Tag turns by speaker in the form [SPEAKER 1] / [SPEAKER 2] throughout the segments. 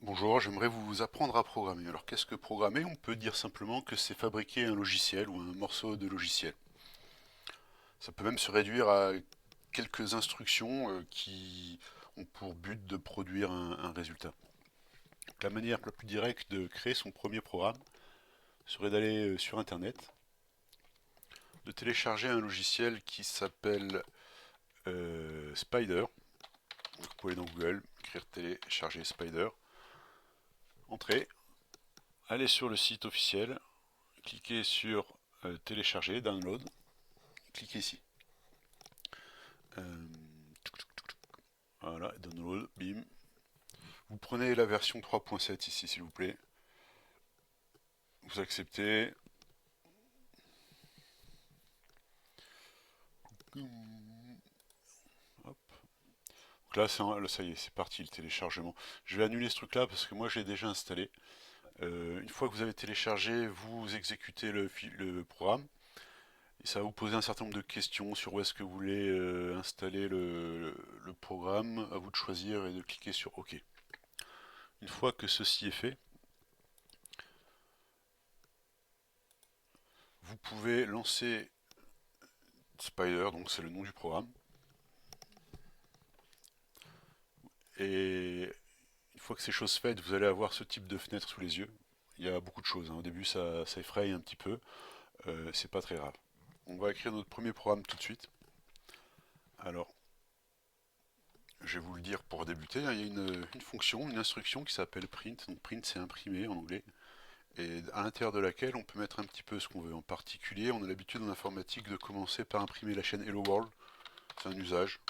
[SPEAKER 1] Bonjour, j'aimerais vous apprendre à programmer. Alors qu'est-ce que programmer? On peut dire simplement que c'est fabriquer un logiciel ou un morceau de logiciel. Ça peut même se réduire à quelques instructions qui ont pour but de produire un résultat. Donc, la manière la plus directe de créer son premier programme serait d'aller sur Internet, de télécharger un logiciel qui s'appelle Spider. Donc, vous pouvez dans Google écrire télécharger Spider, entrer, aller sur le site officiel, cliquez sur télécharger, download, cliquez ici. Euh, voilà, download, bim. Vous prenez la version 3.7 ici, s'il vous plaît. Vous acceptez. Hop. Donc là, ça y est, c'est parti le téléchargement. Je vais annuler ce truc-là parce que moi, je l'ai déjà installé. Une fois que vous avez téléchargé, vous exécutez le programme. Et ça va vous poser un certain nombre de questions sur où est-ce que vous voulez installer le programme. À vous de choisir et de cliquer sur OK. Une fois que ceci est fait, vous pouvez lancer Spider, donc c'est le nom du programme. Et une fois que ces choses faites, vous allez avoir ce type de fenêtre sous les yeux. Il y a beaucoup de choses, hein. Au début, ça effraie un petit peu. C'est pas très grave. On va écrire notre premier programme tout de suite. Alors, je vais vous le dire pour débuter. Il y a une fonction, une instruction qui s'appelle print. Donc print, c'est imprimer en anglais. Et à l'intérieur de laquelle on peut mettre un petit peu ce qu'on veut. En particulier, on a l'habitude en informatique de commencer par imprimer la chaîne Hello World. C'est un usage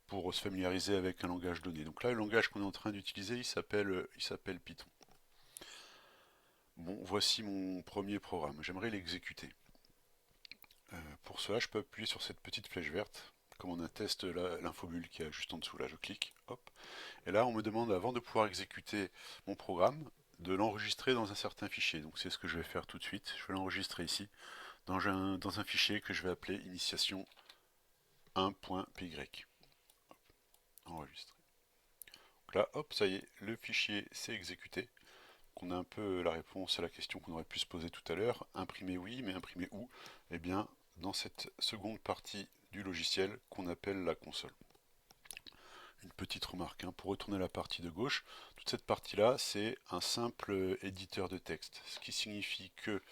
[SPEAKER 1] pour se familiariser avec un langage donné. Donc là, le langage qu'on est en train d'utiliser, il s'appelle Python. Bon, voici mon premier programme. J'aimerais l'exécuter. Pour cela, je peux appuyer sur cette petite flèche verte, comme on atteste l'infobulle qui est juste en dessous. Là, je clique, hop. Et là, on me demande, avant de pouvoir exécuter mon programme, de l'enregistrer dans un certain fichier. Donc c'est ce que je vais faire tout de suite. Je vais l'enregistrer ici, dans un fichier que je vais appeler initiation 1.py. Enregistrer. Donc là, hop, ça y est, le fichier s'est exécuté. On a un peu la réponse à la question qu'on aurait pu se poser tout à l'heure. Imprimer oui, mais imprimer où? Eh bien, dans cette seconde partie du logiciel qu'on appelle la console. Une petite remarque, hein, pour retourner la partie de gauche, toute cette partie-là, c'est un simple éditeur de texte. Ce qui signifie que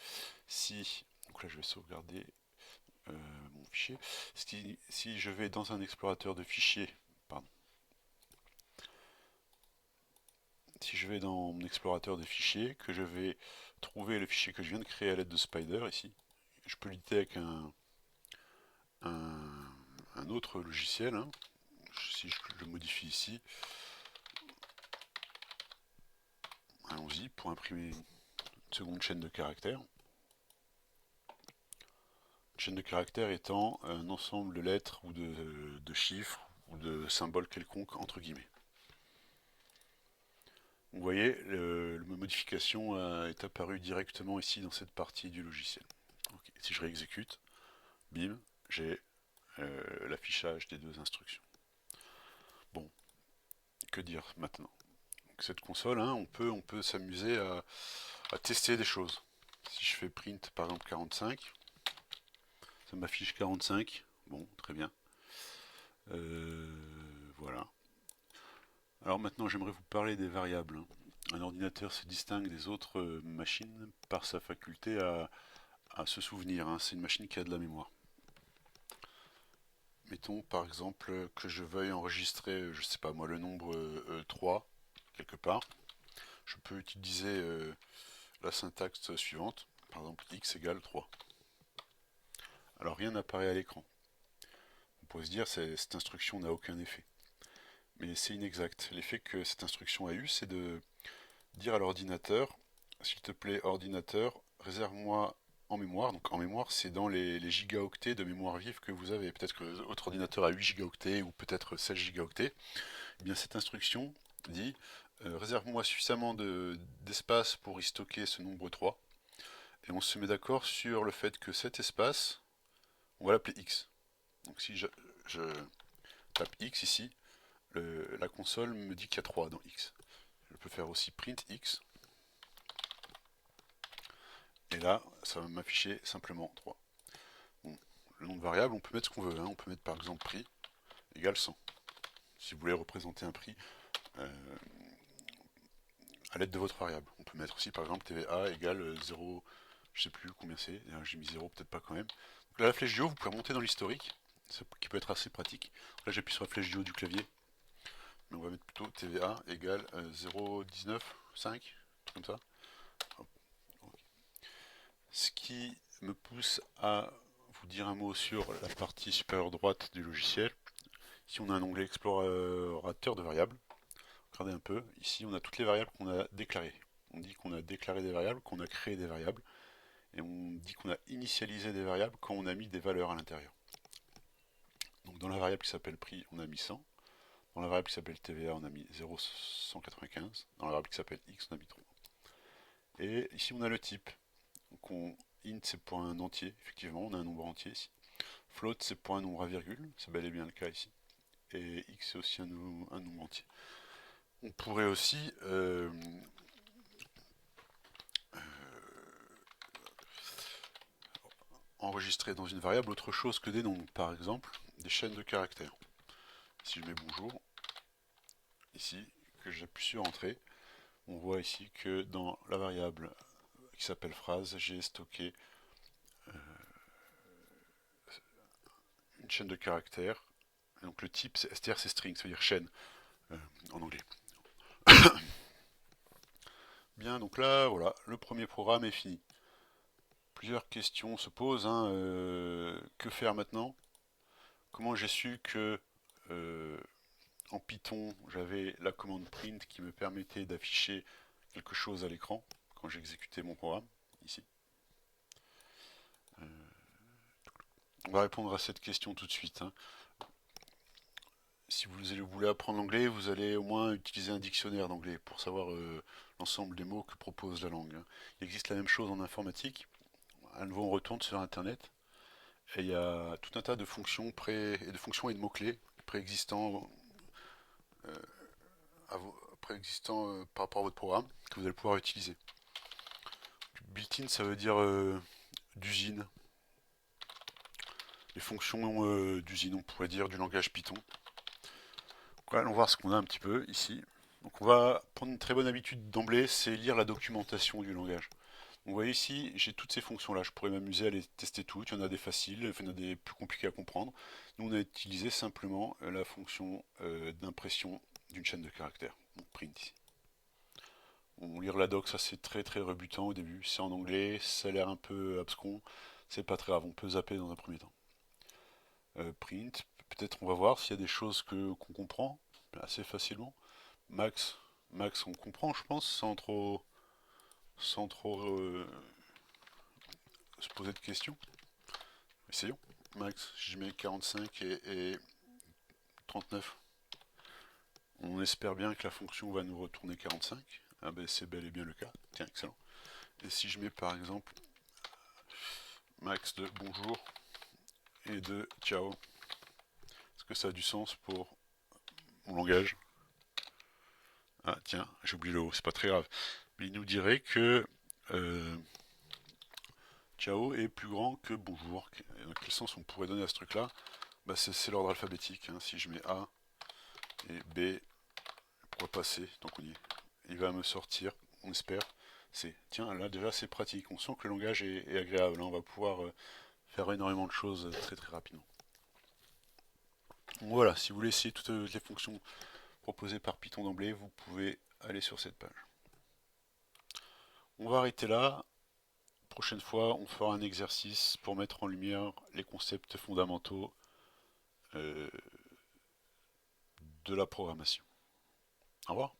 [SPEAKER 1] si... Donc là, je vais sauvegarder mon fichier. Si je vais dans un explorateur de fichiers, pardon, si je vais dans mon explorateur de fichiers, que je vais trouver le fichier que je viens de créer à l'aide de Spider ici, je peux l'éditer avec un autre logiciel, hein. Si je le modifie ici, allons-y pour imprimer une seconde chaîne de caractères. Une chaîne de caractères étant un ensemble de lettres ou de chiffres ou de symboles quelconques entre guillemets. Vous voyez, la modification est apparue directement ici dans cette partie du logiciel. Okay. Si je réexécute, bim, j'ai l'affichage des deux instructions. Bon, que dire maintenant? Donc, cette console, hein, on peut s'amuser à tester des choses. Si je fais print par exemple 45, ça m'affiche 45. Bon, très bien. Voilà. Alors maintenant, j'aimerais vous parler des variables, hein. Un ordinateur se distingue des autres machines par sa faculté à se souvenir, hein. C'est une machine qui a de la mémoire. Mettons par exemple que je veuille enregistrer, je sais pas moi, le nombre 3 quelque part. Je peux utiliser la syntaxe suivante, par exemple x égale 3. Alors rien n'apparaît à l'écran. On pourrait se dire que cette instruction n'a aucun effet. Mais c'est inexact. L'effet que cette instruction a eu, c'est de dire à l'ordinateur, s'il te plaît ordinateur, réserve-moi en mémoire. Donc en mémoire, c'est dans les gigaoctets de mémoire vive que vous avez. Peut-être que votre ordinateur a 8 gigaoctets ou peut-être 16 gigaoctets. Eh bien cette instruction dit réserve-moi suffisamment d'espace pour y stocker ce nombre 3. Et on se met d'accord sur le fait que cet espace, on va l'appeler x. Donc si je tape x ici, la console me dit qu'il y a 3 dans x. Je peux faire aussi print x. Et là, ça va m'afficher simplement 3. Bon, le nom de variable, on peut mettre ce qu'on veut. Hein. On peut mettre par exemple prix égale 100. Si vous voulez représenter un prix à l'aide de votre variable. On peut mettre aussi par exemple TVA égale 0, je sais plus combien c'est, j'ai mis 0, peut-être pas quand même. Donc là, la flèche du haut, vous pouvez remonter dans l'historique, qui peut être assez pratique. Là, j'appuie sur la flèche du haut du clavier. Mais on va mettre plutôt TVA égale 0,19,5, comme ça. Hop. Ce qui me pousse à vous dire un mot sur la partie supérieure droite du logiciel. Ici, on a un onglet explorateur de variables. Regardez un peu, ici on a toutes les variables qu'on a déclarées. On dit qu'on a déclaré des variables, qu'on a créé des variables, et on dit qu'on a initialisé des variables quand on a mis des valeurs à l'intérieur. Donc dans la variable qui s'appelle prix, on a mis 100. Dans la variable qui s'appelle TVA, on a mis 0,195. Dans la variable qui s'appelle x, on a mis 3. Et ici on a le type. Donc int c'est pour un entier, effectivement, on a un nombre entier ici. Float c'est pour un nombre à virgule, c'est bel et bien le cas ici. Et x c'est aussi un nombre entier. On pourrait aussi enregistrer dans une variable autre chose que des nombres, par exemple des chaînes de caractères. Si je mets bonjour, ici, que j'appuie sur entrée, on voit ici que dans la variable qui s'appelle phrase, j'ai stocké une chaîne de caractères. Et donc le type, str c'est string, ça veut dire chaîne en anglais. Bien, donc là, voilà, le premier programme est fini. Plusieurs questions se posent. Hein, que faire maintenant? Comment j'ai su que en Python, j'avais la commande print qui me permettait d'afficher quelque chose à l'écran quand j'exécutais mon programme, ici. On va répondre à cette question tout de suite. Hein. Si vous voulez apprendre l'anglais, vous allez au moins utiliser un dictionnaire d'anglais pour savoir l'ensemble des mots que propose la langue. Hein. Il existe la même chose en informatique. À nouveau, on retourne sur Internet. Et il y a tout un tas de fonctions, et de mots-clés préexistants par rapport à votre programme que vous allez pouvoir utiliser. Built-in, ça veut dire d'usine. Les fonctions d'usine, on pourrait dire, du langage Python. Donc, allons voir ce qu'on a un petit peu ici. Donc on va prendre une très bonne habitude d'emblée, c'est lire la documentation du langage. Donc, vous voyez ici, j'ai toutes ces fonctions-là. Je pourrais m'amuser à les tester toutes. Il y en a des faciles, il y en a des plus compliqués à comprendre. Nous, on a utilisé simplement la fonction d'impression d'une chaîne de caractères. Donc print ici. Bon, lire la doc, ça c'est très très rebutant au début. C'est en anglais, ça a l'air un peu abscon. C'est pas très grave, on peut zapper dans un premier temps. Print, peut-être on va voir s'il y a des choses qu'on comprend assez facilement. Max, on comprend, je pense, sans trop se poser de questions. Essayons. Max, je mets 45 et 39. On espère bien que la fonction va nous retourner 45. Ah ben c'est bel et bien le cas. Tiens, excellent. Et si je mets par exemple max de bonjour et de ciao, est-ce que ça a du sens pour mon langage? Ah tiens, j'ai oublié le haut, c'est pas très grave. Mais il nous dirait que ciao est plus grand que bonjour. Dans quel sens on pourrait donner à ce truc-là? Bah c'est l'ordre alphabétique. Hein. Si je mets A et B, pourquoi pas C, donc on y est. Il va me sortir, on espère, C. Tiens, là déjà c'est pratique. On sent que le langage est agréable. Là, on va pouvoir faire énormément de choses très très rapidement. Donc, voilà, si vous voulez essayer toutes les fonctions proposées par Python d'emblée, vous pouvez aller sur cette page. On va arrêter là. Prochaine fois, on fera un exercice pour mettre en lumière les concepts fondamentaux de la programmation. Au revoir.